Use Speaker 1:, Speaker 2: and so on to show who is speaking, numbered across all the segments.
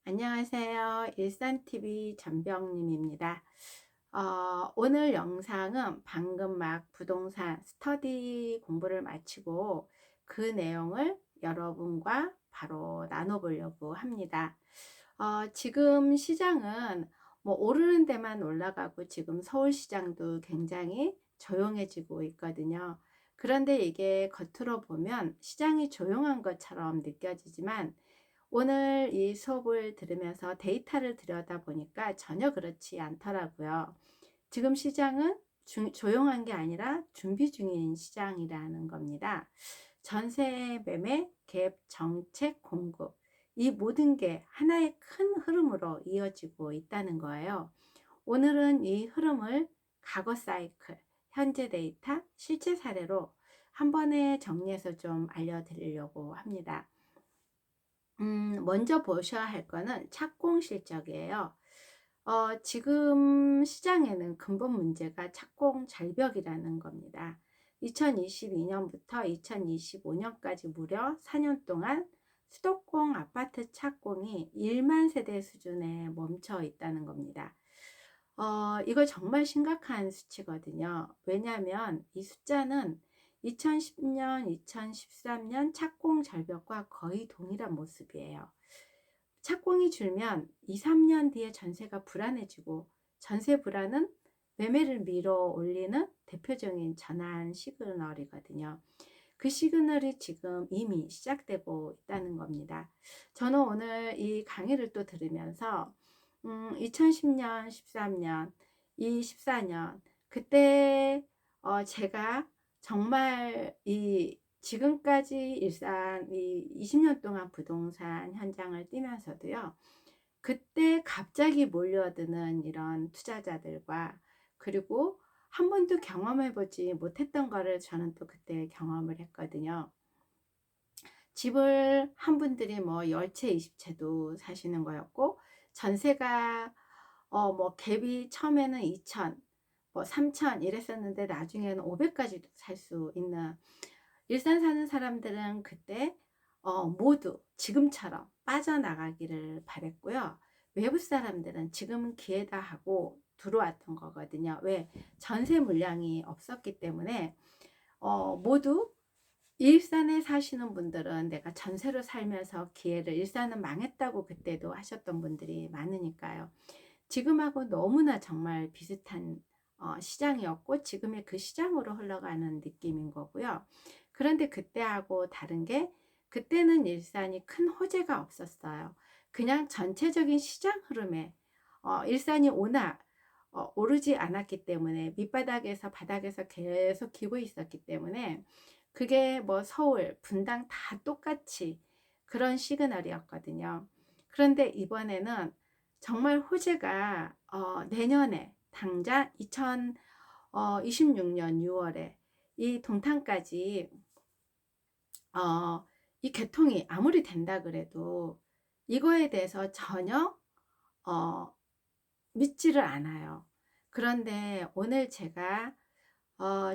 Speaker 1: 안녕하세요. 일산TV 전병님입니다. 오늘 영상은 방금 막 부동산 스터디 공부를 마치고 그 내용을 여러분과 바로 나눠보려고 합니다. 지금 시장은 뭐 오르는 데만 올라가고 지금 서울시장도 굉장히 조용해지고 있거든요. 그런데 이게 겉으로 보면 시장이 조용한 것처럼 느껴지지만 오늘 이 수업을 들으면서 데이터를 들여다보니까 전혀 그렇지 않더라고요. 지금 시장은 조용한 게 아니라 준비 중인 시장이라는 겁니다. 전세 매매, 갭, 정책, 공급 이 모든 게 하나의 큰 흐름으로 이어지고 있다는 거예요. 오늘은 이 흐름을 과거 사이클, 현재 데이터, 실제 사례로 한 번에 정리해서 좀 알려드리려고 합니다. 먼저 보셔야 할 거는 착공 실적이에요. 지금 시장에는 근본 문제가 착공 절벽이라는 겁니다. 2022년부터 2025년까지 무려 4년 동안 수도권 아파트 착공이 1만 세대 수준에 멈춰 있다는 겁니다. 이거 정말 심각한 수치거든요. 왜냐하면 이 숫자는 2010년, 2013년 착공 절벽과 거의 동일한 모습이에요. 착공이 줄면 2, 3년 뒤에 전세가 불안해지고 전세 불안은 매매를 밀어 올리는 대표적인 전환 시그널이거든요. 그 시그널이 지금 이미 시작되고 있다는 겁니다. 저는 오늘 이 강의를 또 들으면서 2010년, 13년, 이 14년 그때 제가 정말 이 지금까지 일산 이 20년 동안 부동산 현장을 뛰면서도요. 그때 갑자기 몰려드는 이런 투자자들과 그리고 한 번도 경험해보지 못했던 거를 저는 또 그때 경험을 했거든요. 집을 한 분들이 뭐 10채, 20채도 사시는 거였고 전세가 뭐 갭이 처음에는 2천, 뭐 3천 이랬었는데 나중에는 500까지도 살 수 있는 일산 사는 사람들은 그때 모두 지금처럼 빠져나가기를 바랬고요. 외부 사람들은 지금은 기회다 하고 들어왔던 거거든요. 왜? 전세 물량이 없었기 때문에 모두 일산에 사시는 분들은 내가 전세로 살면서 기회를 일산은 망했다고 그때도 하셨던 분들이 많으니까요. 지금하고 너무나 정말 비슷한 시장이었고 지금의 그 시장으로 흘러가는 느낌인 거고요. 그런데 그때하고 다른 게 그때는 일산이 큰 호재가 없었어요. 그냥 전체적인 시장 흐름에 일산이 오르지 않았기 때문에 밑바닥에서 바닥에서 계속 기고 있었기 때문에 그게 뭐 서울, 분당 다 똑같이 그런 시그널이었거든요. 그런데 이번에는 정말 호재가 내년에 당장 2026년 6월에 이 동탄까지 이 개통이 아무리 된다 그래도 이거에 대해서 전혀 어, 믿지를 않아요. 그런데 오늘 제가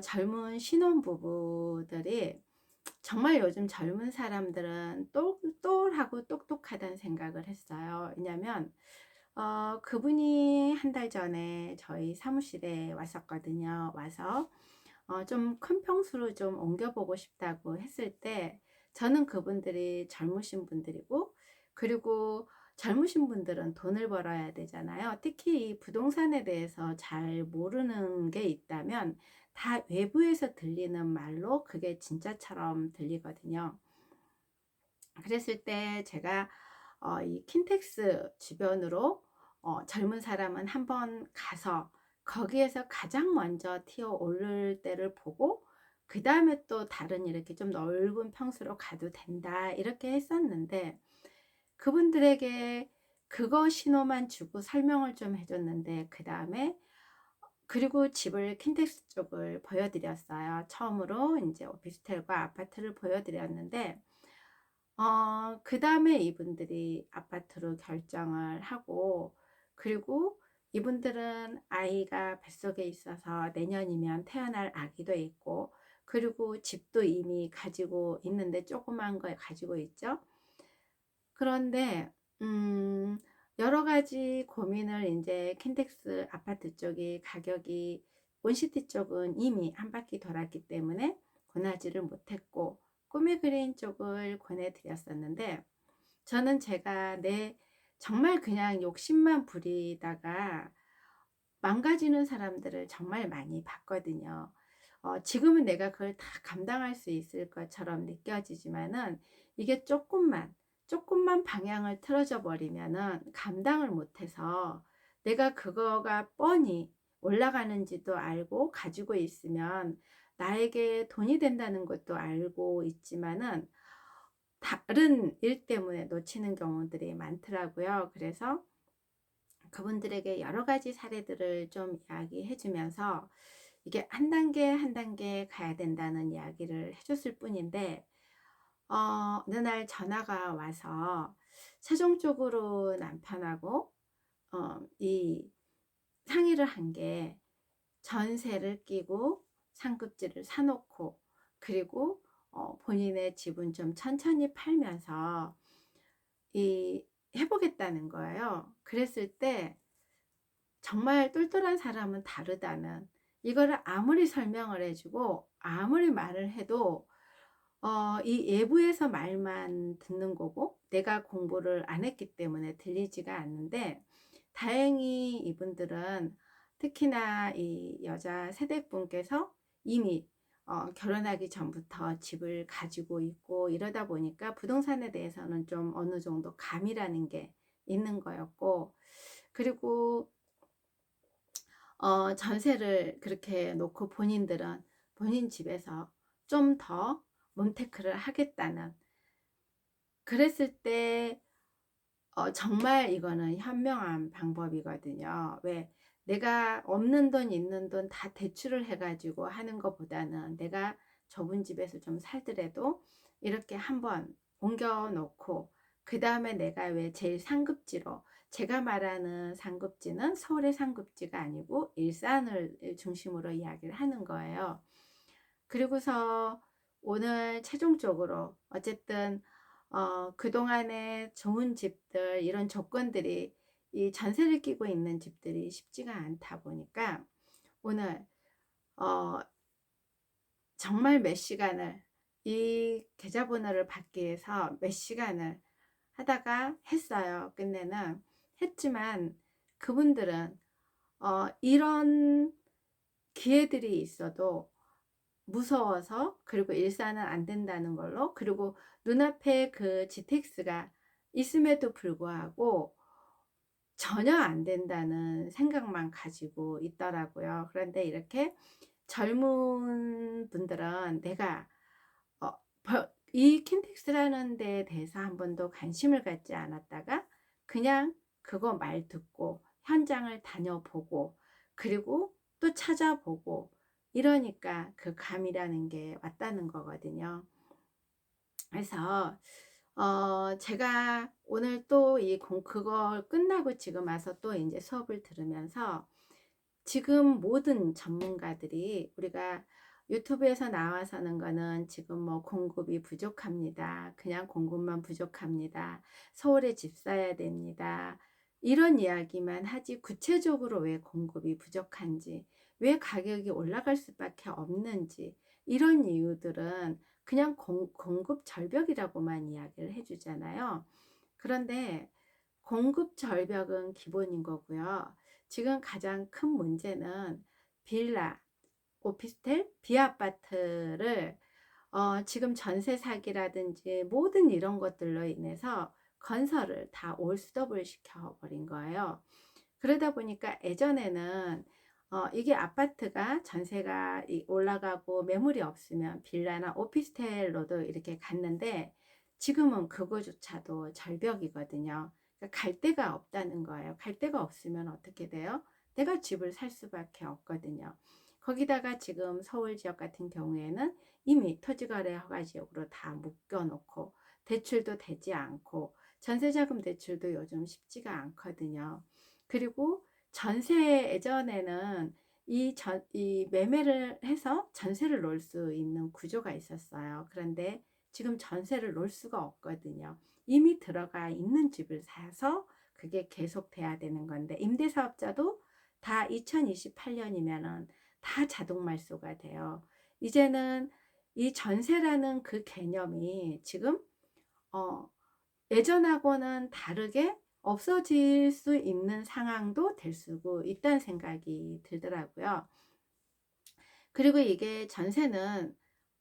Speaker 1: 젊은 신혼부부들이 정말 요즘 젊은 사람들은 똘똘하고 똑똑하다는 생각을 했어요. 왜냐면 그분이 한 달 전에 저희 사무실에 왔었거든요. 와서 좀 큰 평수로 좀 옮겨보고 싶다고 했을 때 저는 그분들이 젊으신 분들이고 그리고 젊으신 분들은 돈을 벌어야 되잖아요. 특히 이 부동산에 대해서 잘 모르는 게 있다면 다 외부에서 들리는 말로 그게 진짜처럼 들리거든요. 그랬을 때 제가 이 킨텍스 주변으로 젊은 사람은 한번 가서 거기에서 가장 먼저 튀어 오를 때를 보고 그 다음에 또 다른 이렇게 좀 넓은 평수로 가도 된다 이렇게 했었는데 그분들에게 그거 신호만 주고 설명을 좀 해줬는데 그 다음에 그리고 집을 킨텍스 쪽을 보여드렸어요. 처음으로 이제 오피스텔과 아파트를 보여드렸는데 그 다음에 이분들이 아파트로 결정을 하고 그리고 이분들은 아이가 뱃속에 있어서 내년이면 태어날 아기도 있고 그리고 집도 이미 가지고 있는데 조그만 거 가지고 있죠. 그런데 여러 가지 고민을 인제 킨텍스 아파트 쪽이 가격이 온시티 쪽은 이미 한 바퀴 돌았기 때문에 권하지를 못했고 꿈의 그린 쪽을 권해 드렸었는데 저는 제가 내 정말 그냥 욕심만 부리다가 망가지는 사람들을 정말 많이 봤거든요. 지금은 내가 그걸 다 감당할 수 있을 것처럼 느껴지지만은 이게 조금만 방향을 틀어져 버리면은 감당을 못해서 내가 그거가 뻔히 올라가는지도 알고 가지고 있으면 나에게 돈이 된다는 것도 알고 있지만은 다른 일 때문에 놓치는 경우들이 많더라고요. 그래서 그분들에게 여러 가지 사례들을 좀 이야기해 주면서 이게 한 단계 한 단계 가야 된다는 이야기를 해 줬을 뿐인데 어느 날 전화가 와서 최종적으로 남편하고 이 상의를 한 게 전세를 끼고 상급지를 사 놓고 그리고 본인의 집은 좀 천천히 팔면서 이 해 보겠다는 거예요. 그랬을 때 정말 똘똘한 사람은 다르다는 이거를 아무리 설명을 해 주고 아무리 말을 해도 이 외부에서 말만 듣는 거고 내가 공부를 안 했기 때문에 들리지가 않는데 다행히 이분들은 특히나 이 여자 세대분께서 이미 결혼하기 전부터 집을 가지고 있고 이러다 보니까 부동산에 대해서는 좀 어느 정도 감이라는 게 있는 거였고 그리고 전세를 그렇게 놓고 본인들은 본인 집에서 좀 더 문테크를 하겠다는 그랬을 때 정말 이거는 현명한 방법이거든요. 왜 내가 없는 돈 있는 돈 다 대출을 해 가지고 하는 것보다는 내가 좁은 집에서 좀 살더라도 이렇게 한번 옮겨 놓고 그다음에 내가 왜 제일 상급지로 제가 말하는 상급지는 서울의 상급지가 아니고 일산을 중심으로 이야기를 하는 거예요. 그리고서 오늘 최종적으로 어쨌든 그동안에 좋은 집들 이런 조건들이 이 전세를 끼고 있는 집들이 쉽지가 않다 보니까 오늘 어 정말 몇 시간을 이 계좌번호를 받기 위해서 몇 시간을 하다가 했어요. 끝내는 했지만 그분들은 이런 기회들이 있어도 무서워서 그리고 일산은 안 된다는 걸로 그리고 눈앞에 그 GTX가 있음에도 불구하고 전혀 안 된다는 생각만 가지고 있더라고요. 그런데 이렇게 젊은 분들은 내가 이 킨텍스라는 데에 대해서 한 번도 관심을 갖지 않았다가 그냥 그거 말 듣고 현장을 다녀보고 그리고 또 찾아보고 이러니까 그 감이라는 게 왔다는 거거든요. 그래서 제가 오늘 또 이 그걸 끝나고 지금 와서 또 이제 수업을 들으면서 지금 모든 전문가들이 우리가 유튜브에서 나와서는 거는 지금 뭐 공급이 부족합니다. 그냥 공급만 부족합니다. 서울에 집 사야 됩니다. 이런 이야기만 하지 구체적으로 왜 공급이 부족한지, 왜 가격이 올라갈 수밖에 없는지 이런 이유들은 그냥 공급 절벽이라고만 이야기를 해주잖아요. 그런데 공급 절벽은 기본인 거고요. 지금 가장 큰 문제는 빌라, 오피스텔, 비아파트를 지금 전세 사기라든지 모든 이런 것들로 인해서 건설을 다 올스톱을 시켜버린 거예요. 그러다 보니까 예전에는 이게 아파트가 전세가 올라가고 매물이 없으면 빌라나 오피스텔로도 이렇게 갔는데 지금은 그거조차도 절벽이거든요. 그러니까 갈 데가 없다는 거예요. 갈 데가 없으면 어떻게 돼요? 내가 집을 살 수밖에 없거든요. 거기다가 지금 서울 지역 같은 경우에는 이미 토지거래 허가 지역으로 다 묶여놓고 대출도 되지 않고 전세자금 대출도 요즘 쉽지가 않거든요. 그리고 전세 예전에는 이 매매를 해서 전세를 놓을 수 있는 구조가 있었어요. 그런데 지금 전세를 놓을 수가 없거든요. 이미 들어가 있는 집을 사서 그게 계속돼야 되는 건데, 임대사업자도 다 2028년이면은 다 자동 말소가 돼요. 이제는 이 전세라는 그 개념이 지금 어, 예전하고는 다르게 없어질 수 있는 상황도 될 수 있다는 생각이 들더라고요. 그리고 이게 전세는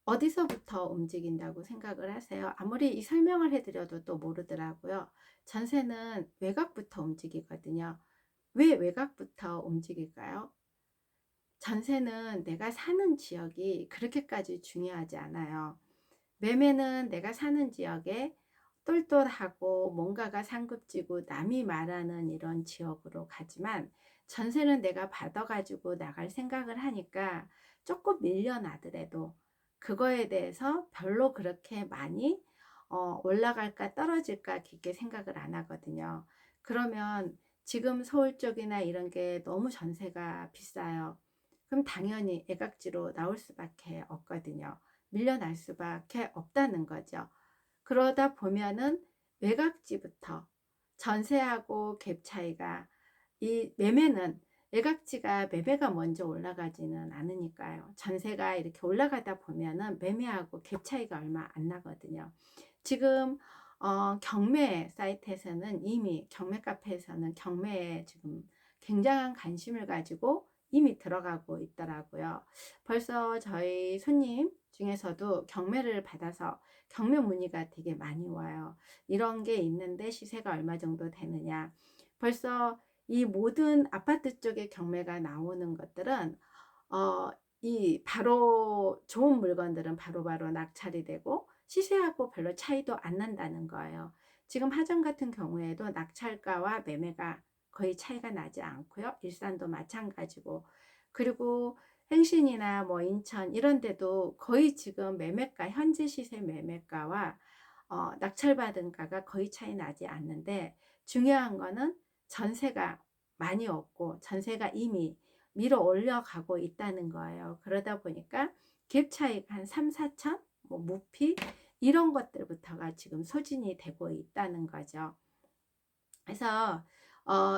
Speaker 1: 어디서부터 움직인다고 생각을 하세요? 아무리 이 설명을 해드려도 또 모르더라고요. 전세는 외곽부터 움직이거든요. 왜 외곽부터 움직일까요? 전세는 내가 사는 지역이 그렇게까지 중요하지 않아요. 매매는 내가 사는 지역에 똘똘하고 뭔가가 상급지고 남이 말하는 이런 지역으로 가지만, 전세는 내가 받아가지고 나갈 생각을 하니까 조금 밀려나더라도 그거에 대해서 별로 그렇게 많이 올라갈까 떨어질까 깊게 생각을 안 하거든요. 그러면 지금 서울 쪽이나 이런 게 너무 전세가 비싸요. 그럼 당연히 애각지로 나올 수밖에 없거든요. 밀려날 수밖에 없다는 거죠. 그러다 보면은 외곽지부터 전세하고 갭 차이가, 이 매매는 외곽지가 매매가 먼저 올라가지는 않으니까요. 전세가 이렇게 올라가다 보면은 매매하고 갭 차이가 얼마 안 나거든요. 지금 경매 사이트에서는 이미, 경매 카페에서는 경매에 지금 굉장한 관심을 가지고 이미 들어가고 있더라고요. 벌써 저희 손님 중에서도 경매를 받아서 경매 문의가 되게 많이 와요. 이런 게 있는데 시세가 얼마 정도 되느냐. 벌써 이 모든 아파트 쪽에 경매가 나오는 것들은 이 바로 좋은 물건들은 바로바로 낙찰이 되고 시세하고 별로 차이도 안 난다는 거예요. 지금 하정 같은 경우에도 낙찰가와 매매가 거의 차이가 나지 않고요. 일산도 마찬가지고, 그리고 행신이나 뭐 인천 이런 데도 거의 지금 매매가, 현재 시세 매매가와 낙찰받은 가가 거의 차이 나지 않는데, 중요한 거는 전세가 많이 없고 전세가 이미 밀어 올려가고 있다는 거예요. 그러다 보니까 갭 차이가 한 3, 4천, 뭐 무피 이런 것들부터가 지금 소진이 되고 있다는 거죠. 그래서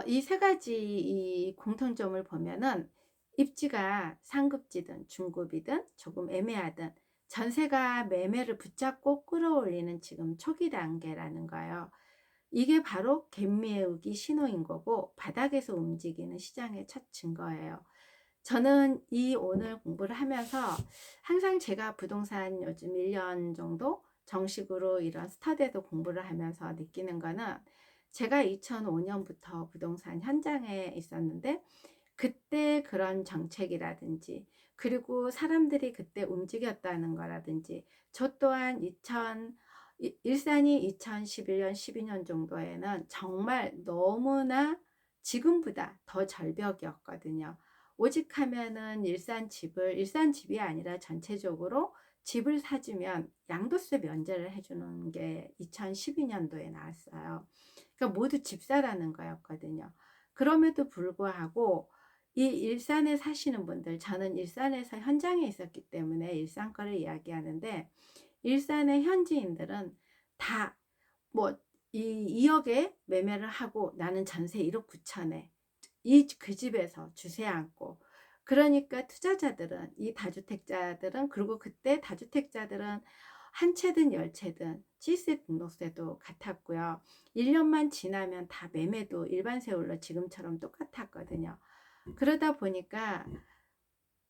Speaker 1: 이 세 가지 이 공통점을 보면은, 입지가 상급지든 중급이든 조금 애매하든 전세가 매매를 붙잡고 끌어올리는 지금 초기 단계라는 거예요. 이게 바로 갭매우기 신호인 거고 바닥에서 움직이는 시장의 첫 증거예요. 저는 이 오늘 공부를 하면서 항상 제가 부동산 요즘 1년 정도 정식으로 이런 스터디에도 공부를 하면서 느끼는 거는, 제가 2005년부터 부동산 현장에 있었는데 그때 그런 정책이라든지, 그리고 사람들이 그때 움직였다는 거라든지, 저 또한 일산이 2011년 12년 정도에는 정말 너무나 지금보다 더 절벽이었거든요. 오직 하면은 일산 집이 아니라 전체적으로 집을 사주면 양도세 면제를 해주는 게 2012년도에 나왔어요. 그러니까 모두 집사라는 거였거든요. 그럼에도 불구하고 이 일산에 사시는 분들, 저는 일산에서 현장에 있었기 때문에 일산 거를 이야기하는데, 일산의 현지인들은 다 뭐 이 2억에 매매를 하고 나는 전세 1억 9천에 그 집에서 주세 않고, 그러니까 투자자들은, 이 다주택자들은, 그리고 그때 다주택자들은 한 채든 열 채든 시세 등록세도 같았고요. 1년만 지나면 다 매매도 일반 세율로 지금처럼 똑같았거든요. 그러다 보니까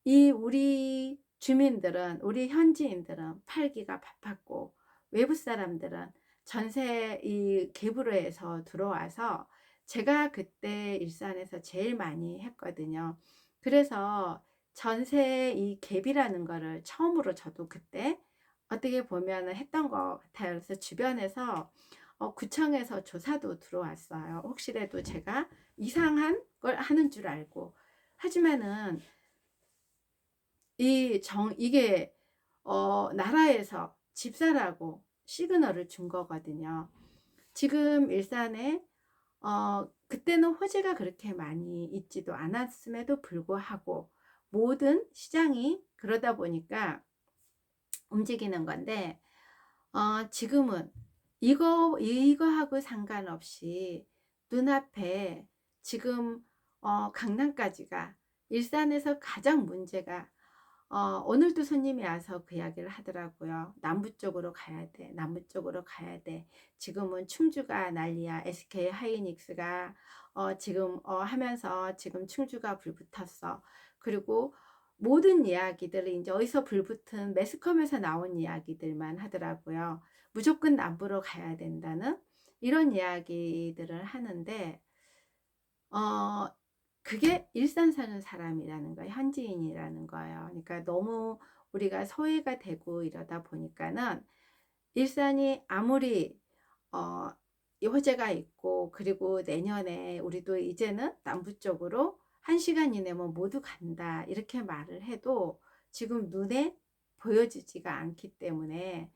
Speaker 1: 이 우리 주민들은, 우리 현지인들은 팔기가 바빴고, 외부 사람들은 전세 이 갭으로 해서 들어와서, 제가 그때 일산에서 제일 많이 했거든요. 그래서 전세 이 갭이라는 거를 처음으로 저도 그때 어떻게 보면 했던 것 같아요. 그래서 주변에서 구청에서 조사도 들어왔어요. 혹시라도 제가 이상한 걸 하는 줄 알고. 하지만은 이게 나라에서 집사라고 시그널을 준 거거든요. 지금 일산에 그때는 호재가 그렇게 많이 있지도 않았음에도 불구하고 모든 시장이 그러다 보니까 움직이는 건데, 지금은 이거하고 상관없이 눈앞에 지금 강남까지가 일산에서 가장 문제가 오늘도 손님이 와서 그 이야기를 하더라고요. 남부 쪽으로 가야 돼. 남부 쪽으로 가야 돼. 지금은 충주가 난리야. SK 하이닉스가 지금 하면서 지금 충주가 불붙었어. 그리고 모든 이야기들을 이제 어디서 불붙은 매스컴에서 나온 이야기들만 하더라고요. 무조건 남부로 가야 된다는 이런 이야기들을 하는데 어 그게 일산 사는 사람이라는 거예요. 현지인이라는 거예요. 그러니까 너무 우리가 소외가 되고 이러다 보니까는 일산이 아무리 어 호재가 있고 그리고 내년에 우리도 이제는 남부 쪽으로 1시간 이내면 모두 간다 이렇게 말을 해도 지금 눈에 보여지지가 않기 때문에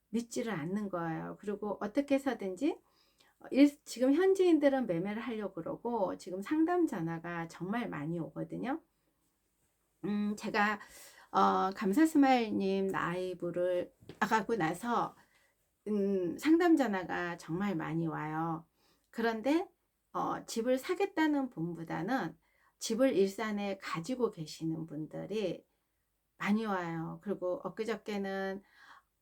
Speaker 1: 믿지를 않는 거예요. 그리고 어떻게 해서든지 지금 현지인들은 매매를 하려고 그러고 지금 상담 전화가 정말 많이 오거든요. 제가 감사스마일님 라이브를 나가고 나서 상담 전화가 정말 많이 와요. 그런데 집을 사겠다는 분보다는 집을 일산에 가지고 계시는 분들이 많이 와요. 그리고 엊그저께는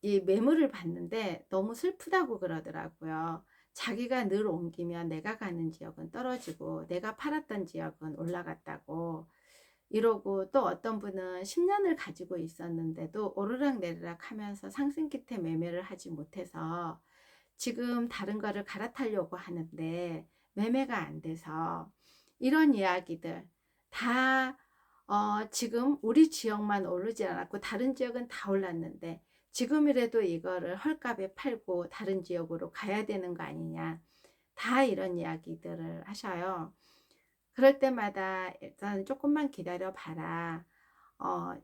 Speaker 1: 이 매물을 봤는데 너무 슬프다고 그러더라고요. 자기가 늘 옮기면 내가 가는 지역은 떨어지고 내가 팔았던 지역은 올라갔다고 이러고, 또 어떤 분은 10년을 가지고 있었는데도 오르락내리락 하면서 상승 끝에 매매를 하지 못해서 지금 다른 거를 갈아타려고 하는데 매매가 안 돼서, 이런 이야기들 다 지금 우리 지역만 오르지 않았고 다른 지역은 다 올랐는데 지금이라도 이거를 헐값에 팔고 다른 지역으로 가야 되는 거 아니냐, 다 이런 이야기들을 하셔요. 그럴 때마다 일단 조금만 기다려 봐라.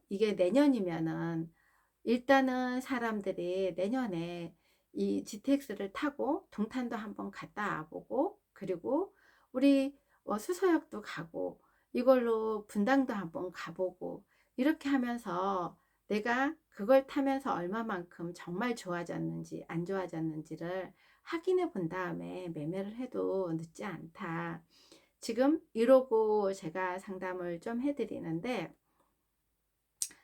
Speaker 1: 이게 내년이면은 일단은 사람들이 내년에 이 GTX를 타고 동탄도 한번 갔다 와보고, 그리고 우리 수서역도 가고 이걸로 분당도 한번 가보고, 이렇게 하면서 내가 그걸 타면서 얼마만큼 정말 좋아졌는지 안 좋아졌는지를 확인해 본 다음에 매매를 해도 늦지 않다. 지금 이러고 제가 상담을 좀 해드리는데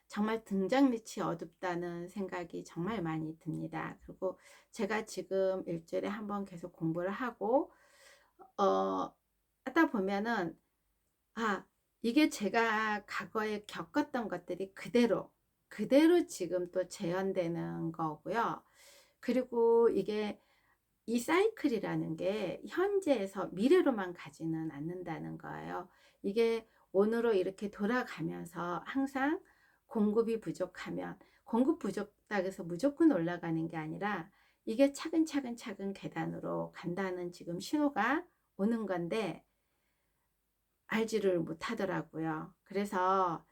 Speaker 1: 정말 등잔밑이 어둡다는 생각이 정말 많이 듭니다. 그리고 제가 지금 일주일에 한 번 계속 공부를 하고 하다 보면은 이게 제가 과거에 겪었던 것들이 그대로 지금 또 재현되는 거고요. 그리고 이게 이 사이클이라는 게 현재에서 미래로만 가지는 않는다는 거예요. 이게 온으로 이렇게 돌아가면서 항상 공급이 부족하면, 공급 부족하다고 해서 무조건 올라가는 게 아니라 이게 차근차근 계단으로 간다는 지금 신호가 오는 건데 알지를 못하더라고요. 그래서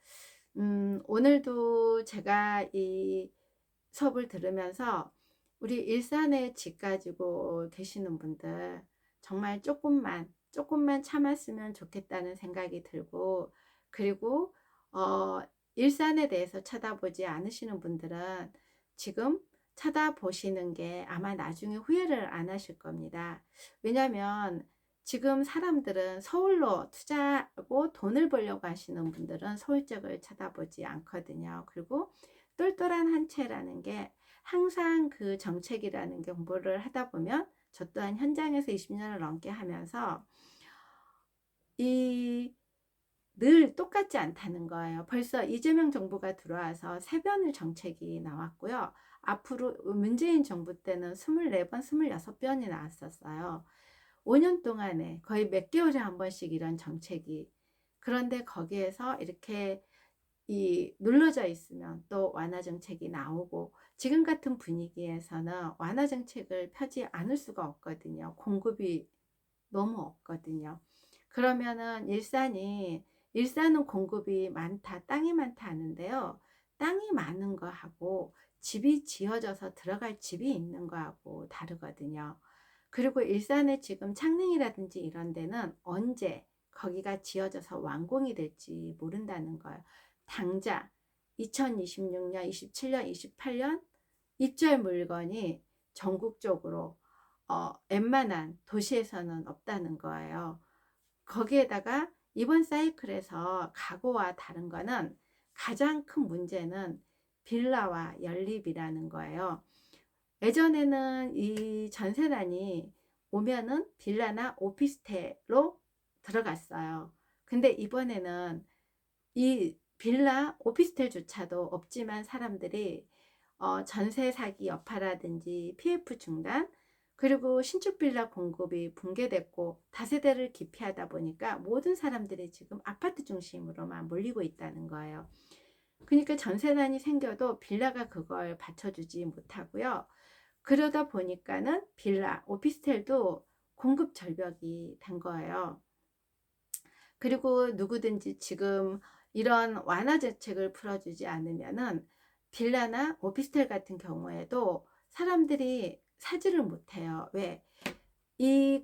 Speaker 1: 오늘도 제가 이 수업을 들으면서 우리 일산에 집 가지고 계시는 분들 정말 조금만 참았으면 좋겠다는 생각이 들고, 그리고 일산에 대해서 쳐다보지 않으시는 분들은 지금 쳐다보시는 게 아마 나중에 후회를 안 하실 겁니다. 왜냐하면 지금 사람들은 서울로 투자하고 돈을 벌려고 하시는 분들은 서울 쪽을 쳐다보지 않거든요. 그리고 똘똘한 한 채라는 게 항상 그 정책이라는 게 공부를 하다 보면, 저 또한 현장에서 20년을 넘게 하면서 늘 똑같지 않다는 거예요. 벌써 이재명 정부가 들어와서 3번의 정책이 나왔고요. 앞으로 문재인 정부 때는 24번, 26번이 나왔었어요. 5년 동안에 거의 몇 개월에 한 번씩 이런 정책이. 그런데 거기에서 이렇게 눌러져 있으면 또 완화 정책이 나오고, 지금 같은 분위기에서는 완화 정책을 펴지 않을 수가 없거든요. 공급이 너무 없거든요. 그러면은 일산은 공급이 많다, 땅이 많다 하는데요. 땅이 많은 거하고 집이 지어져서 들어갈 집이 있는 거하고 다르거든요. 그리고 일산에 지금 창릉이라든지 이런 데는 언제 거기가 지어져서 완공이 될지 모른다는 거예요. 당장 2026년, 27년, 28년 입주할 물건이 전국적으로 웬만한 도시에서는 없다는 거예요. 거기에다가 이번 사이클에서 가구와 다른 거는 가장 큰 문제는 빌라와 연립이라는 거예요. 예전에는 이 전세난이 오면은 빌라나 오피스텔로 들어갔어요. 근데 이번에는 이 빌라 오피스텔조차도 없지만 사람들이 전세 사기 여파라든지 PF 중단, 그리고 신축 빌라 공급이 붕괴됐고 다세대를 기피하다 보니까 모든 사람들이 지금 아파트 중심으로만 몰리고 있다는 거예요. 그러니까 전세난이 생겨도 빌라가 그걸 받쳐주지 못하고요. 그러다 보니까는 빌라, 오피스텔도 공급 절벽이 된 거예요. 그리고 누구든지 지금 이런 완화 정책을 풀어주지 않으면은 빌라나 오피스텔 같은 경우에도 사람들이 사지를 못해요. 왜?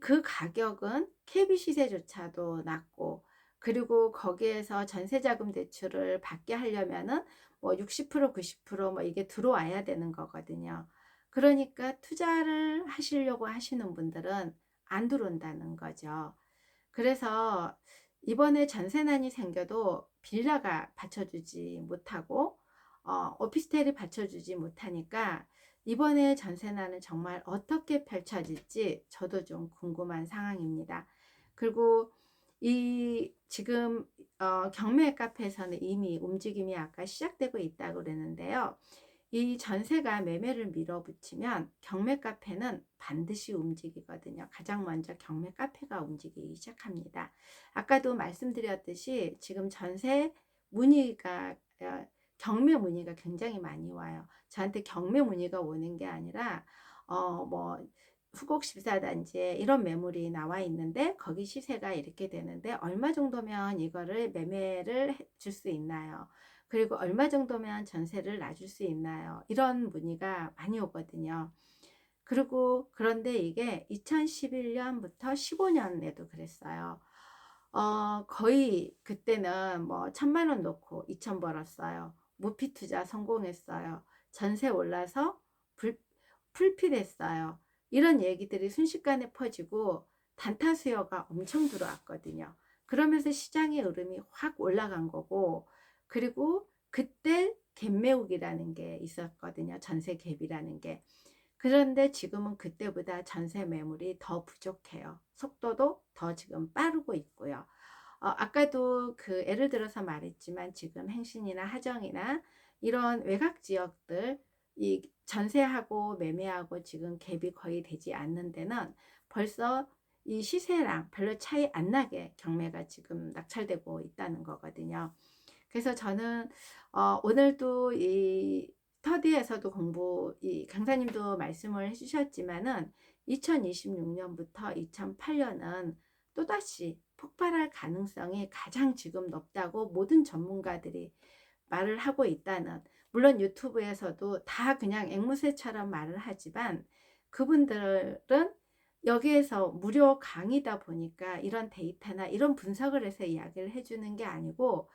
Speaker 1: 그 가격은 KB 시세조차도 낮고, 그리고 거기에서 전세자금 대출을 받게 하려면은 뭐 60% 90% 이게 들어와야 되는 거거든요. 그러니까 투자를 하시려고 하시는 분들은 안 들어온다는 거죠. 그래서 이번에 전세난이 생겨도 빌라가 받쳐주지 못하고 오피스텔이 받쳐주지 못하니까 이번에 전세난은 정말 어떻게 펼쳐질지 저도 좀 궁금한 상황입니다. 그리고 이 지금 경매 카페에서는 이미 움직임이 아까 시작되고 있다고 그랬는데요. 이 전세가 매매를 밀어붙이면 경매 카페는 반드시 움직이거든요. 가장 먼저 경매 카페가 움직이기 시작합니다. 아까도 말씀드렸듯이 지금 전세 문의가 경매 문의가 굉장히 많이 와요. 저한테 경매 문의가 오는 게 아니라 뭐 후곡 14단지에 이런 매물이 나와 있는데 거기 시세가 이렇게 되는데 얼마 정도면 이거를 매매를 줄 수 있나요? 그리고 얼마 정도면 전세를 놔줄 수 있나요? 이런 문의가 많이 오거든요. 그리고 그런데 이게 2011년부터 15년에도 그랬어요. 거의 그때는 뭐 1,000만 원 놓고 2천 벌었어요. 무피 투자 성공했어요. 전세 올라서 풀필했어요. 이런 얘기들이 순식간에 퍼지고 단타 수요가 엄청 들어왔거든요. 그러면서 시장의 흐름이 확 올라간 거고, 그리고 그때 갭매우기라는 게 있었거든요. 전세 갭이라는 게. 그런데 지금은 그때보다 전세 매물이 더 부족해요. 속도도 더 지금 빠르고 있고요. 아까도 그 예를 들어서 말했지만 지금 행신이나 하정이나 이런 외곽 지역들 이 전세하고 매매하고 지금 갭이 거의 되지 않는 데는 벌써 이 시세랑 별로 차이 안 나게 경매가 지금 낙찰되고 있다는 거거든요. 그래서 저는 오늘도 이 스터디에서도 이 강사님도 말씀을 해주셨지만은 2026년부터 2008년은 또다시 폭발할 가능성이 가장 지금 높다고 모든 전문가들이 말을 하고 있다는, 물론 유튜브에서도 다 그냥 앵무새처럼 말을 하지만 그분들은 여기에서 무료 강의다 보니까 이런 데이터나 이런 분석을 해서 이야기를 해주는 게 아니고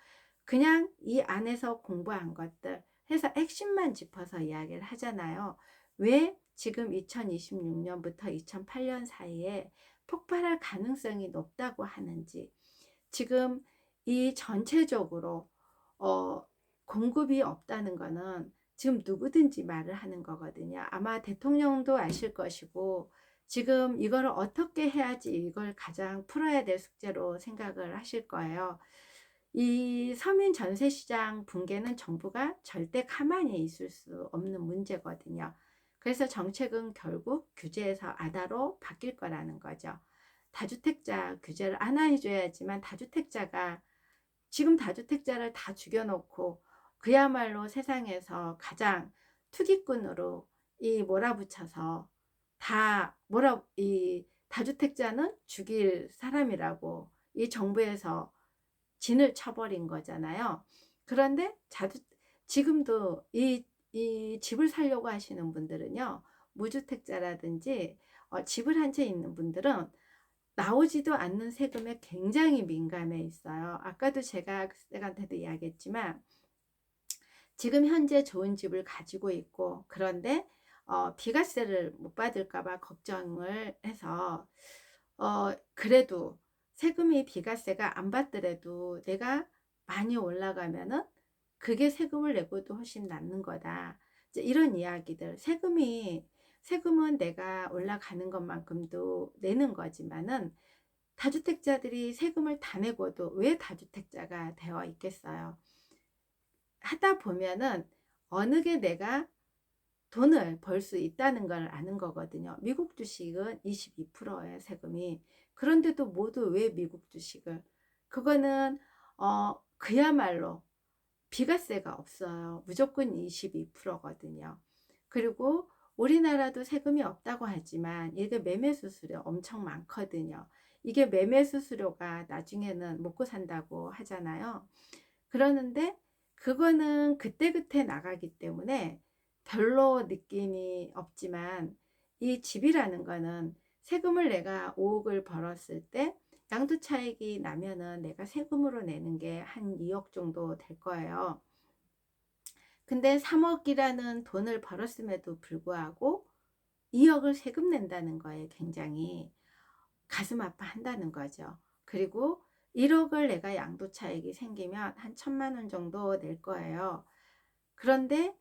Speaker 1: 그냥 이 안에서 공부한 것들 해서 핵심만 짚어서 이야기를 하잖아요. 왜 지금 2026년부터 2008년 사이에 폭발할 가능성이 높다고 하는지, 지금 이 전체적으로 공급이 없다는 거는 지금 누구든지 말을 하는 거거든요. 아마 대통령도 아실 것이고 지금 이걸 어떻게 해야지 이걸 가장 풀어야 될 숙제로 생각을 하실 거예요. 이 서민 전세시장 붕괴는 정부가 절대 가만히 있을 수 없는 문제거든요. 그래서 정책은 결국 규제에서 아다로 바뀔 거라는 거죠. 다주택자 규제를 안 해줘야지만 다주택자가 지금 다주택자를 다 죽여놓고 그야말로 세상에서 가장 투기꾼으로 이 몰아붙여서 이 다주택자는 죽일 사람이라고 이 정부에서 진을 쳐버린 거잖아요. 그런데 지금도 이 집을 살려고 하시는 분들은요, 무주택자라든지 집을 한 채 있는 분들은 나오지도 않는 세금에 굉장히 민감해 있어요. 아까도 제가 그때한테도 이야기했지만 지금 현재 좋은 집을 가지고 있고 그런데 비과세를 못 받을까 봐 걱정을 해서 그래도 세금이 비과세가 안 받더라도 내가 많이 올라가면은 그게 세금을 내고도 훨씬 낫는 거다. 이제 이런 이야기들. 세금은 내가 올라가는 것만큼도 내는 거지만은 다주택자들이 세금을 다 내고도 왜 다주택자가 되어 있겠어요? 하다 보면은 어느 게 내가 돈을 벌 수 있다는 걸 아는 거거든요. 미국 주식은 22%예요, 세금이. 그런데도 모두 왜 미국 주식을? 그거는 그야말로 비과세가 없어요. 무조건 22%거든요. 그리고 우리나라도 세금이 없다고 하지만 이게 매매 수수료 엄청 많거든요. 이게 매매 수수료가 나중에는 먹고 산다고 하잖아요. 그러는데 그거는 그때그때 나가기 때문에 별로 느낌이 없지만 이 집이라는 거는 세금을 내가 5억을 벌었을 때 양도차익이 나면은 내가 세금으로 내는 게 한 2억 정도 될 거예요. 근데 3억이라는 돈을 벌었음에도 불구하고 2억을 세금 낸다는 거에 굉장히 가슴 아파한다는 거죠. 그리고 1억을 내가 양도차익이 생기면 한 1,000만 원 정도 낼 거예요. 그런데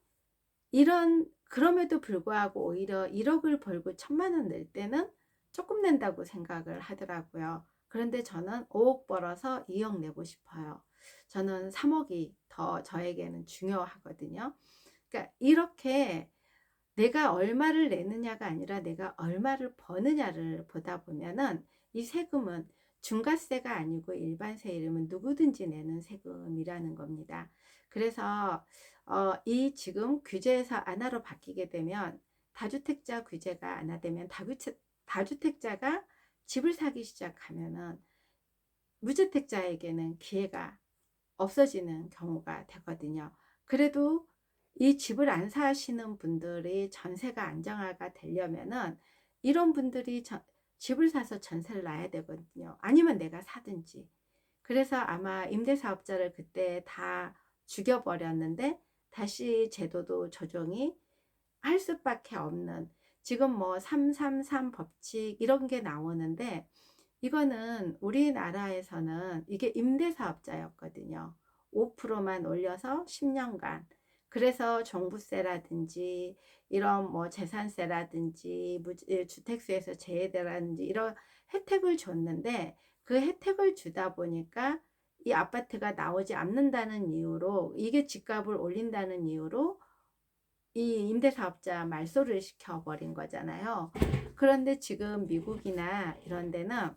Speaker 1: 그럼에도 불구하고 오히려 1억을 벌고 1,000만 원 낼 때는 조금 낸다고 생각을 하더라고요. 그런데 저는 5억 벌어서 2억 내고 싶어요. 저는 3억이 더 저에게는 중요하거든요. 그러니까 이렇게 내가 얼마를 내느냐가 아니라 내가 얼마를 버느냐를 보다 보면은 이 세금은 중과세가 아니고 일반세 이름은 누구든지 내는 세금이라는 겁니다. 그래서 이 지금 규제에서 안하로 바뀌게 되면 다주택자 규제가 안하되면 다주택자가 집을 사기 시작하면은 무주택자에게는 기회가 없어지는 경우가 되거든요. 그래도 이 집을 안 사시는 분들이 전세가 안정화가 되려면은 이런 분들이 집을 사서 전세를 놔야 되거든요. 아니면 내가 사든지. 그래서 아마 임대사업자를 그때 다 죽여버렸는데 다시 제도도 조정이 할 수밖에 없는, 지금 뭐 333 법칙 이런 게 나오는데 이거는 우리나라에서는 이게 임대사업자였거든요. 5%만 올려서 10년간. 그래서 종부세라든지 이런 뭐 재산세라든지 주택수에서 제외라든지 이런 혜택을 줬는데 그 혜택을 주다 보니까 이 아파트가 나오지 않는다는 이유로, 이게 집값을 올린다는 이유로 이 임대사업자 말소를 시켜버린 거잖아요. 그런데 지금 미국이나 이런 데는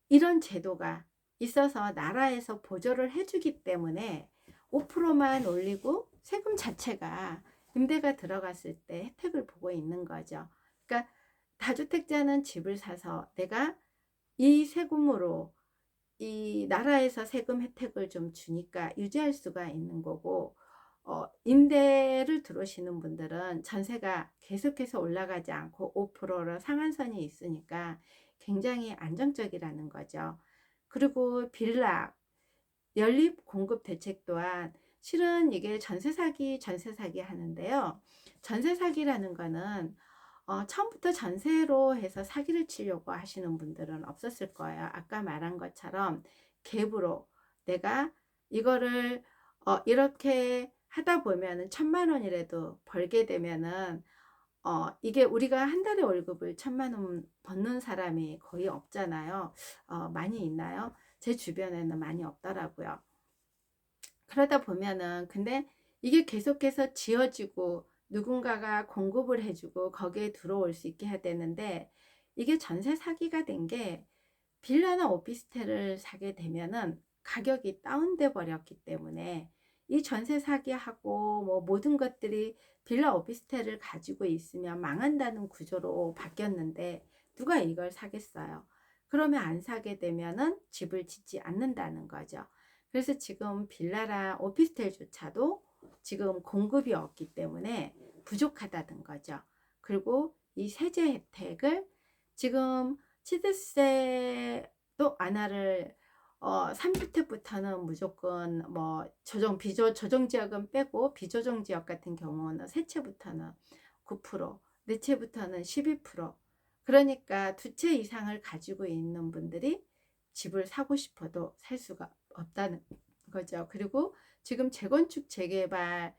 Speaker 1: 이런 제도가 있어서 나라에서 보조를 해주기 때문에 5%만 올리고 세금 자체가 임대가 들어갔을 때 혜택을 보고 있는 거죠. 그러니까 다주택자는 집을 사서 내가 이 세금으로 이 나라에서 세금 혜택을 좀 주니까 유지할 수가 있는 거고, 임대를 들어오시는 분들은 전세가 계속해서 올라가지 않고 5%로 상한선이 있으니까 굉장히 안정적이라는 거죠. 그리고 빌라 연립 공급 대책 또한 실은 이게 전세 사기 하는데요. 전세 사기라는 거는 처음부터 전세로 해서 사기를 치려고 하시는 분들은 없었을 거예요. 아까 말한 것처럼 갭으로 내가 이거를 이렇게 하다 보면은 1,000만 원이라도 벌게 되면은 이게 우리가 한 달에 월급을 1,000만 원 버는 사람이 거의 없잖아요. 많이 있나요? 제 주변에는 많이 없더라고요. 그러다 보면은 근데 이게 계속해서 지어지고 누군가가 공급을 해주고 거기에 들어올 수 있게 해야 되는데, 이게 전세 사기가 된 게 빌라나 오피스텔을 사게 되면은 가격이 다운돼 버렸기 때문에 이 전세 사기하고 뭐 모든 것들이 빌라 오피스텔을 가지고 있으면 망한다는 구조로 바뀌었는데 누가 이걸 사겠어요? 그러면 안 사게 되면은 집을 짓지 않는다는 거죠. 그래서 지금 빌라랑 오피스텔조차도 지금 공급이 없기 때문에 부족하다는 거죠. 그리고 이 세제 혜택을 지금 취득세도 완화를 3주택부터는 무조건 뭐 조정지역은 빼고 비조정지역 같은 경우는 세 채부터는 9%, 네 채부터는 12%. 그러니까 두 채 이상을 가지고 있는 분들이 집을 사고 싶어도 살 수가 없다는 거죠. 그리고 지금 재건축 재개발,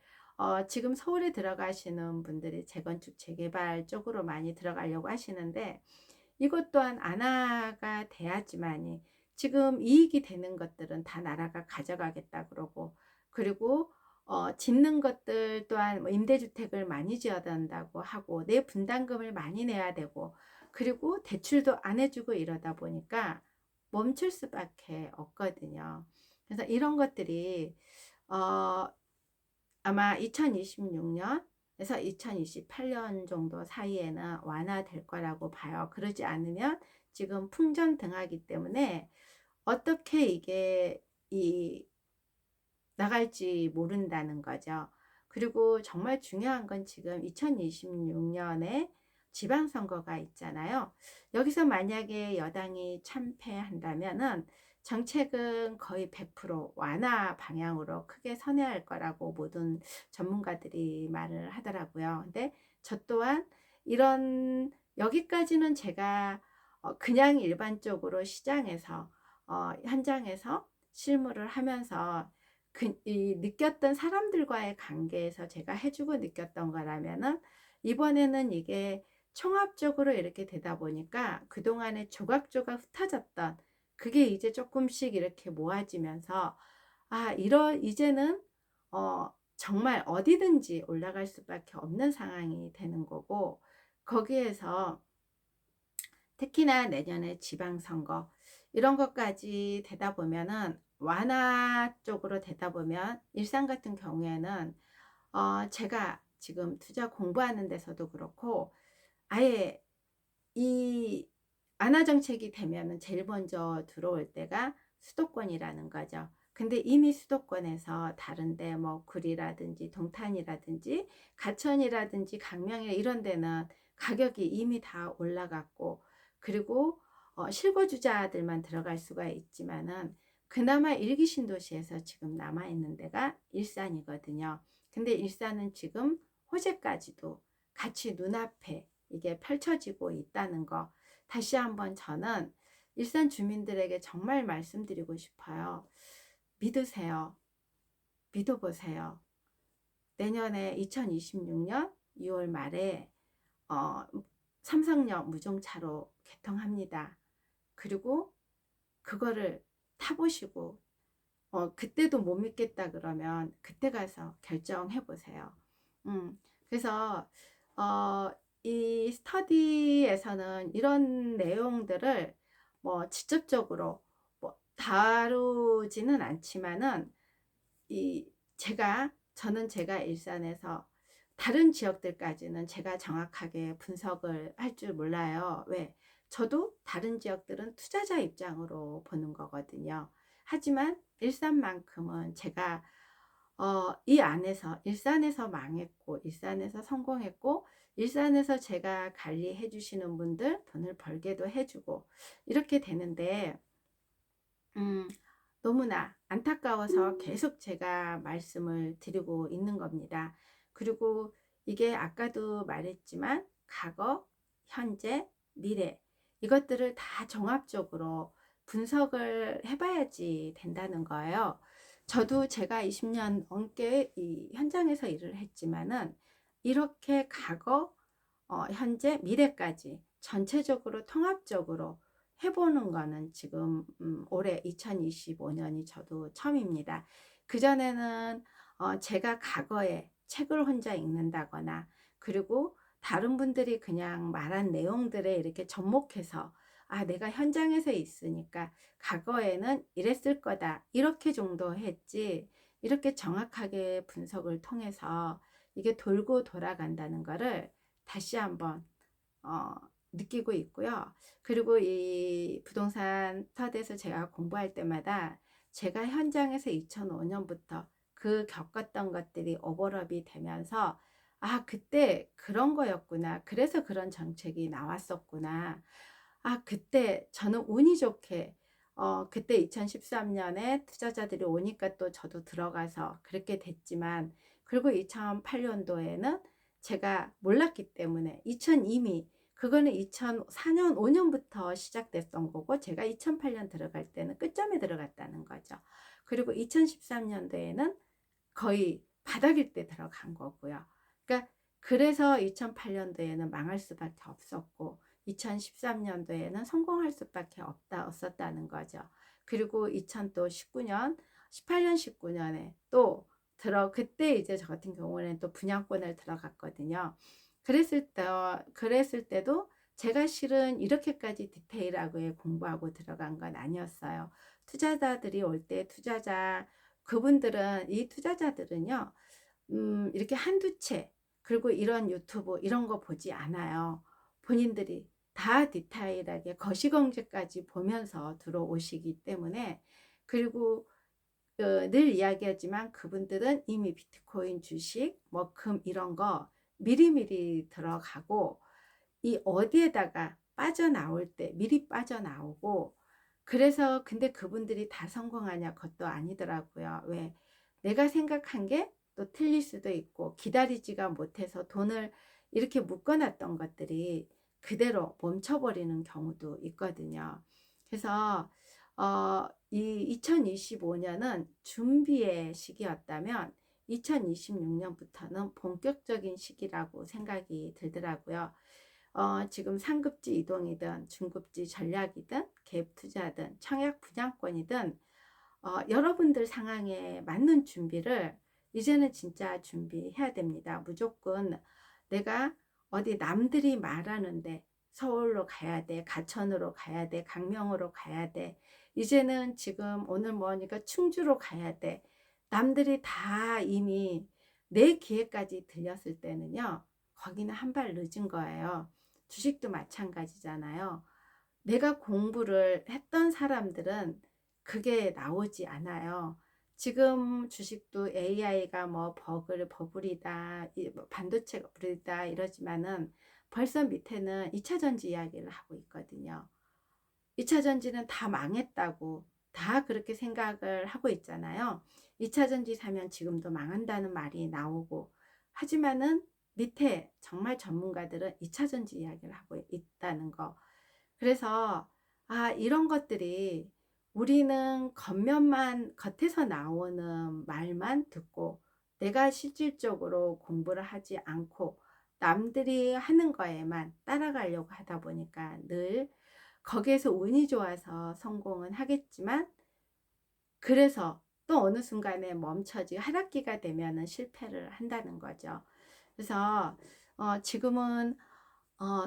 Speaker 1: 지금 서울에 들어가시는 분들이 재건축 재개발 쪽으로 많이 들어가려고 하시는데, 이것 또한 안화가 돼야지만이, 지금 이익이 되는 것들은 다 나라가 가져가겠다 그러고, 그리고 짓는 것들 또한 뭐 임대주택을 많이 지어야 된다고 하고, 내 분담금을 많이 내야 되고, 그리고 대출도 안 해주고 이러다 보니까 멈출 수밖에 없거든요. 그래서 이런 것들이 어, 아마 2026년에서 2028년 정도 사이에는 완화될 거라고 봐요. 그러지 않으면 지금 풍전등하기 때문에 어떻게 이게 나갈지 모른다는 거죠. 그리고 정말 중요한 건 지금 2026년에 지방선거가 있잖아요. 여기서 만약에 여당이 참패한다면은 정책은 거의 100% 완화 방향으로 크게 선회할 거라고 모든 전문가들이 말을 하더라고요. 근데 저 또한 이런, 여기까지는 제가 그냥 일반적으로 시장에서 현장에서 실무를 하면서 느꼈던 사람들과의 관계에서 제가 해주고 느꼈던 거라면은, 이번에는 이게 총합적으로 이렇게 되다 보니까 그동안에 조각조각 흩어졌던 그게 이제 조금씩 이렇게 모아지면서, 이제는 정말 어디든지 올라갈 수밖에 없는 상황이 되는 거고, 거기에서 특히나 내년에 지방선거 이런 것까지 되다 보면은, 완화 쪽으로 되다 보면 일산 같은 경우에는 제가 지금 투자 공부하는 데서도 그렇고, 아예 이 안화 정책이 되면은 제일 먼저 들어올 때가 수도권이라는 거죠. 근데 이미 수도권에서 다른데 뭐 구리라든지 동탄이라든지 가천이라든지 강명이나 이런 데는 가격이 이미 다 올라갔고, 그리고 실거주자들만 들어갈 수가 있지만은 그나마 일기 신도시에서 지금 남아 있는 데가 일산이거든요. 근데 일산은 지금 호재까지도 같이 눈앞에 이게 펼쳐지고 있다는 거, 다시 한번 저는 일산 주민들에게 정말 말씀드리고 싶어요. 믿으세요. 믿어보세요. 내년에 2026년 6월 말에 삼성역 무정차로 개통합니다. 그리고 그거를 타보시고 그때도 못 믿겠다 그러면 그때 가서 결정해 보세요. 그래서 이 스터디에서는 이런 내용들을 뭐 직접적으로 뭐 다루지는 않지만은, 저는 제가 일산에서 다른 지역들까지는 제가 정확하게 분석을 할 줄 몰라요. 왜? 저도 다른 지역들은 투자자 입장으로 보는 거거든요. 하지만 일산만큼은 제가 이 안에서 일산에서 망했고 일산에서 성공했고, 일산에서 제가 관리해 주시는 분들 돈을 벌게도 해주고 이렇게 되는데, 음, 너무나 안타까워서 계속 제가 말씀을 드리고 있는 겁니다. 그리고 이게 아까도 말했지만 과거, 현재, 미래 이것들을 다 종합적으로 분석을 해봐야지 된다는 거예요. 저도 제가 20년 넘게 이 현장에서 일을 했지만은 이렇게 과거, 현재, 미래까지 전체적으로 통합적으로 해보는 거는 지금 올해 2025년이 저도 처음입니다. 그전에는 제가 과거에 책을 혼자 읽는다거나, 그리고 다른 분들이 그냥 말한 내용들에 이렇게 접목해서 내가 현장에서 있으니까 과거에는 이랬을 거다 이렇게 정도 했지, 이렇게 정확하게 분석을 통해서 이게 돌고 돌아간다는 거를 다시 한번 느끼고 있고요. 그리고 이 부동산 스터디에서 제가 공부할 때마다 제가 현장에서 2005년부터 그 겪었던 것들이 오버랩이 되면서, 그때 그런 거였구나. 그래서 그런 정책이 나왔었구나. 그때 저는 운이 좋게 그때 2013년에 투자자들이 오니까 또 저도 들어가서 그렇게 됐지만, 그리고 2008년도에는 제가 몰랐기 때문에 이미 그거는 2004년 5년부터 시작됐던 거고 제가 2008년 들어갈 때는 끝점에 들어갔다는 거죠. 그리고 2013년도에는 거의 바닥일 때 들어간 거고요. 그러니까 그래서 2008년도에는 망할 수밖에 없었고 2013년도에는 성공할 수밖에 없었다는 거죠. 그리고 2019년, 18년, 19년에 또 그때 이제 저 같은 경우는 또 분양권을 들어갔거든요. 그랬을 때도 제가 실은 이렇게까지 디테일하게 공부하고 들어간 건 아니었어요. 투자자들이 올 때 이 투자자들은요, 이렇게 한두 채, 그리고 이런 유튜브, 이런 거 보지 않아요. 본인들이 다 디테일하게 거시경제까지 보면서 들어오시기 때문에, 그리고 늘 이야기하지만 그분들은 이미 비트코인 주식, 뭐 금 이런 거 미리미리 들어가고 이 어디에다가 빠져나올 때 미리 빠져나오고 그래서 근데 그분들이 다 성공하냐 그것도 아니더라고요. 왜 내가 생각한 게 또 틀릴 수도 있고 기다리지가 못해서 돈을 이렇게 묶어놨던 것들이 그대로 멈춰버리는 경우도 있거든요. 그래서 이 2025년은 준비의 시기였다면 2026년부터는 본격적인 시기라고 생각이 들더라고요. 지금 상급지 이동이든 중급지 전략이든 갭 투자든 청약 분양권이든 여러분들 상황에 맞는 준비를 이제는 진짜 준비해야 됩니다. 무조건 내가 어디 남들이 말하는데 서울로 가야 돼, 가천으로 가야 돼, 강명으로 가야 돼. 이제는 지금 오늘 뭐니까 충주로 가야 돼. 남들이 다 이미 내 기회까지 들렸을 때는요. 거기는 한 발 늦은 거예요. 주식도 마찬가지잖아요. 내가 공부를 했던 사람들은 그게 나오지 않아요. 지금 주식도 AI가 뭐 버블이다, 뭐 반도체가 버블이다 이러지만은 벌써 밑에는 2차전지 이야기를 하고 있거든요. 2차전지는 다 망했다고 다 그렇게 생각을 하고 있잖아요. 2차전지 사면 지금도 망한다는 말이 나오고 하지만은 밑에 정말 전문가들은 2차전지 이야기를 하고 있다는 거. 그래서 이런 것들이 우리는 겉에서 나오는 말만 듣고 내가 실질적으로 공부를 하지 않고 남들이 하는 거에만 따라가려고 하다 보니까 늘 거기에서 운이 좋아서 성공은 하겠지만 그래서 또 어느 순간에 하락기가 되면은 실패를 한다는 거죠. 그래서 지금은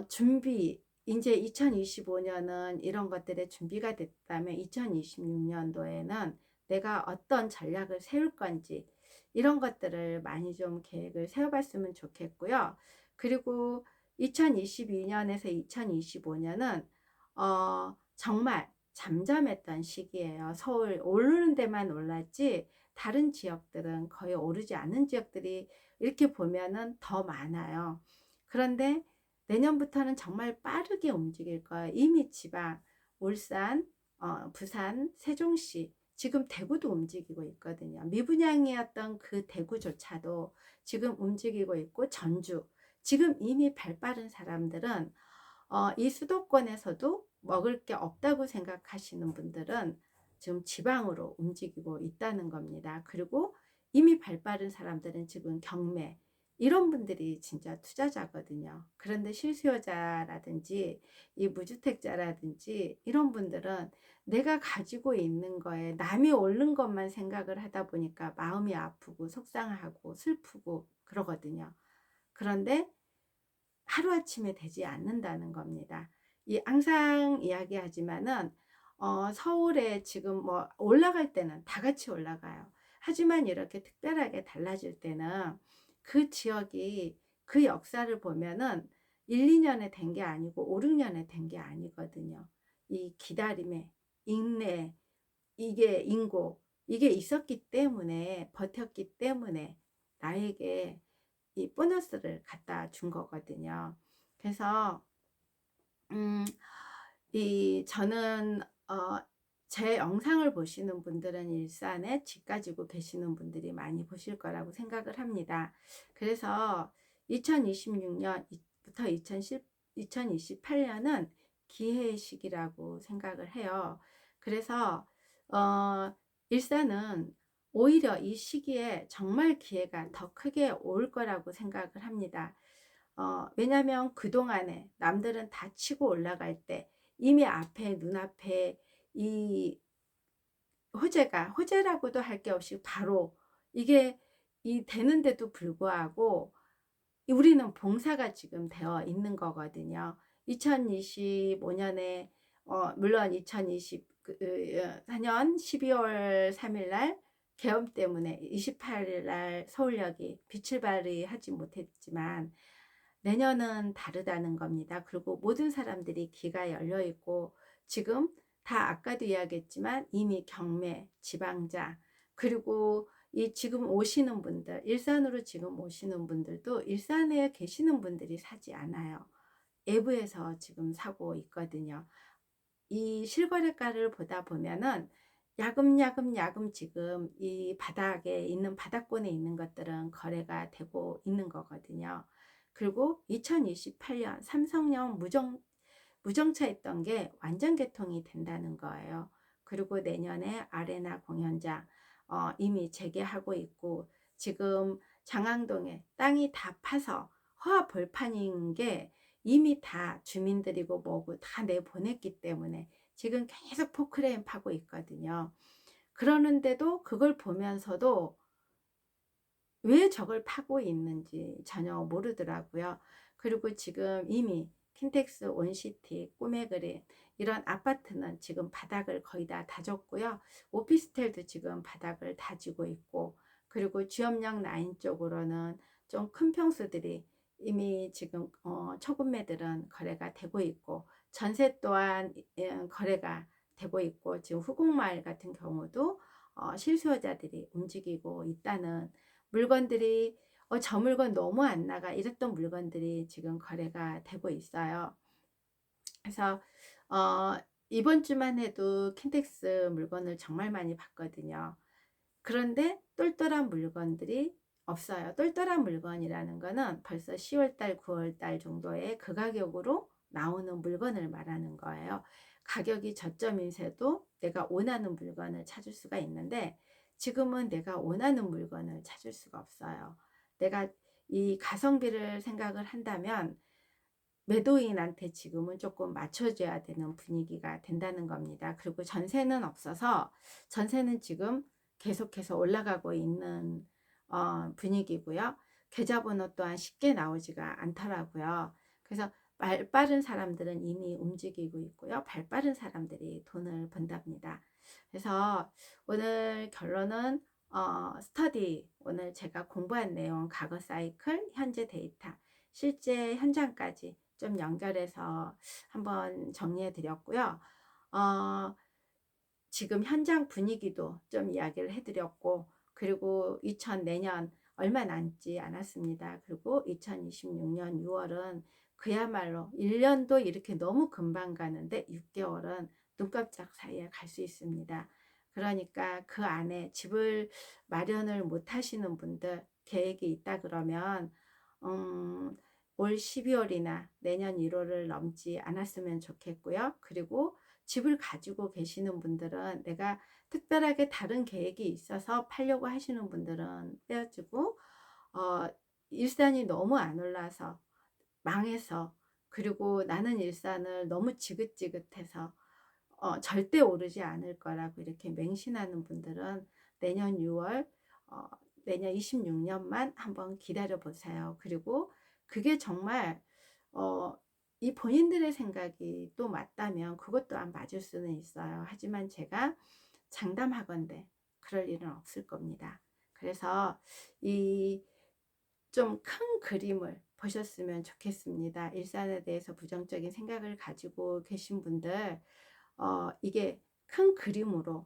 Speaker 1: 준비 이제 2025년은 이런 것들의 준비가 됐다면 2026년도에는 내가 어떤 전략을 세울 건지 이런 것들을 많이 좀 계획을 세워봤으면 좋겠고요. 그리고 2022년에서 2025년은 정말 잠잠했던 시기예요. 서울 오르는 데만 올랐지 다른 지역들은 거의 오르지 않는 지역들이 이렇게 보면은 더 많아요. 그런데 내년부터는 정말 빠르게 움직일 거예요. 이미 지방, 울산, 부산, 세종시, 지금 대구도 움직이고 있거든요. 미분양이었던 그 대구조차도 지금 움직이고 있고 전주, 지금 이미 발 빠른 사람들은 이 수도권에서도 먹을 게 없다고 생각하시는 분들은 지금 지방으로 움직이고 있다는 겁니다. 그리고 이미 발 빠른 사람들은 지금 경매, 이런 분들이 진짜 투자자거든요. 그런데 실수요자라든지 이 무주택자라든지 이런 분들은 내가 가지고 있는 거에 남이 오른 것만 생각을 하다 보니까 마음이 아프고 속상하고 슬프고 그러거든요. 그런데 하루아침에 되지 않는다는 겁니다. 항상 이야기하지만은 서울에 지금 뭐 올라갈 때는 다 같이 올라가요. 하지만 이렇게 특별하게 달라질 때는 그 지역이 그 역사를 보면은 1, 2년에 된 게 아니고 5, 6년에 된 게 아니거든요. 이 기다림에 인내, 이게 인고, 이게 있었기 때문에 버텼기 때문에 나에게 이 보너스를 갖다 준 거거든요. 그래서 음, 저는 제 영상을 보시는 분들은 일산에 집 가지고 계시는 분들이 많이 보실 거라고 생각을 합니다. 그래서 2026년부터 2028년은 기회의 시기라고 생각을 해요. 그래서 일산은 오히려 이 시기에 정말 기회가 더 크게 올 거라고 생각을 합니다. 왜냐하면 그동안에 남들은 다 치고 올라갈 때 이미 앞에 눈앞에 이 호재라고도 할 게 없이 바로 이게 되는데도 불구하고 우리는 봉사가 지금 되어 있는 거거든요. 2025년에 물론 2024년 12월 3일 날 계엄 때문에 28일 날 서울역이 빛을 발휘하지 못했지만 내년은 다르다는 겁니다. 그리고 모든 사람들이 귀가 열려 있고 지금 다 아까도 이야기했지만 이미 경매, 지방자, 그리고 이 지금 오시는 분들, 일산으로 지금 오시는 분들도 일산에 계시는 분들이 사지 않아요. 외부에서 지금 사고 있거든요. 이 실거래가를 보다 보면은 야금야금 지금 이 바닥에 있는 바닥권에 있는 것들은 거래가 되고 있는 거거든요. 그리고 2028년 삼성역 무정차했던 게 완전 개통이 된다는 거예요. 그리고 내년에 아레나 공연장 이미 재개하고 있고 지금 장항동에 땅이 다 파서 허화 벌판인 게 이미 다 주민들이고 뭐고 다 내보냈기 때문에 지금 계속 포크레인 파고 있거든요. 그러는데도 그걸 보면서도 왜 저걸 파고 있는지 전혀 모르더라고요. 그리고 지금 이미 킨텍스 온시티, 꿈의 그린 이런 아파트는 지금 바닥을 거의 다 다졌고요. 오피스텔도 지금 바닥을 다지고 있고 그리고 주염역 라인 쪽으로는 좀 큰 평수들이 이미 지금 초급매들은 거래가 되고 있고 전세 또한 거래가 되고 있고 지금 후곡마을 같은 경우도 실수요자들이 움직이고 있다는 물건들이 저 물건 너무 안 나가 이랬던 물건들이 지금 거래가 되고 있어요. 그래서 이번 주만 해도 킨텍스 물건을 정말 많이 봤거든요. 그런데 똘똘한 물건들이 없어요. 똘똘한 물건이라는 거는 벌써 10월달, 9월달 정도에 그 가격으로 나오는 물건을 말하는 거예요. 가격이 저점인세도 내가 원하는 물건을 찾을 수가 있는데 지금은 내가 원하는 물건을 찾을 수가 없어요. 내가 이 가성비를 생각을 한다면 매도인한테 지금은 조금 맞춰줘야 되는 분위기가 된다는 겁니다. 그리고 전세는 없어서 전세는 지금 계속해서 올라가고 있는 분위기고요. 계좌번호 또한 쉽게 나오지가 않더라고요. 그래서 발 빠른 사람들은 이미 움직이고 있고요. 발 빠른 사람들이 돈을 번답니다. 그래서 오늘 결론은 스터디, 오늘 제가 공부한 내용, 과거 사이클, 현재 데이터, 실제 현장까지 좀 연결해서 한번 정리해 드렸고요. 지금 현장 분위기도 좀 이야기를 해드렸고 그리고 내년 얼마 남지 않았습니다. 그리고 2026년 6월은 그야말로 1년도 이렇게 너무 금방 가는데 6개월은 눈깜짝 사이에 갈 수 있습니다. 그러니까 그 안에 집을 마련을 못 하시는 분들 계획이 있다 그러면 올 12월이나 내년 1월을 넘지 않았으면 좋겠고요. 그리고 집을 가지고 계시는 분들은 내가 특별하게 다른 계획이 있어서 팔려고 하시는 분들은 빼어주고 일산이 너무 안 올라서 망해서 그리고 나는 일산을 너무 지긋지긋해서 절대 오르지 않을 거라고 이렇게 맹신하는 분들은 내년 6월 내년 26년만 한번 기다려 보세요. 그리고 그게 정말 이 본인들의 생각이 또 맞다면 그것 또한 맞을 수는 있어요. 하지만 제가 장담하건대 그럴 일은 없을 겁니다. 그래서 이 좀 큰 그림을 보셨으면 좋겠습니다. 일산에 대해서 부정적인 생각을 가지고 계신 분들 이게 큰 그림으로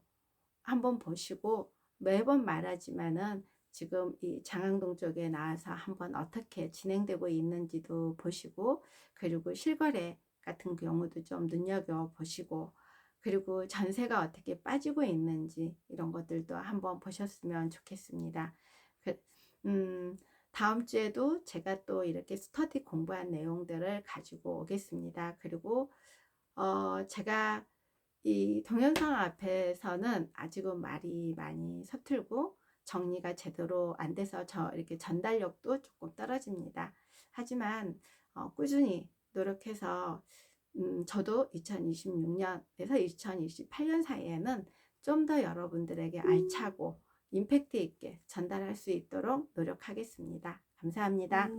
Speaker 1: 한번 보시고 매번 말하지만은 지금 이 장항동 쪽에 나와서 한번 어떻게 진행되고 있는지도 보시고 그리고 실거래 같은 경우도 좀 눈여겨 보시고 그리고 전세가 어떻게 빠지고 있는지 이런 것들도 한번 보셨으면 좋겠습니다. 그, 다음 주에도 제가 또 이렇게 스터디 공부한 내용들을 가지고 오겠습니다. 그리고 제가 이 동영상 앞에서는 아직은 말이 많이 서툴고 정리가 제대로 안 돼서 이렇게 전달력도 조금 떨어집니다. 하지만 꾸준히 노력해서 저도 2026년에서 2028년 사이에는 좀 더 여러분들에게 알차고 임팩트 있게 전달할 수 있도록 노력하겠습니다. 감사합니다.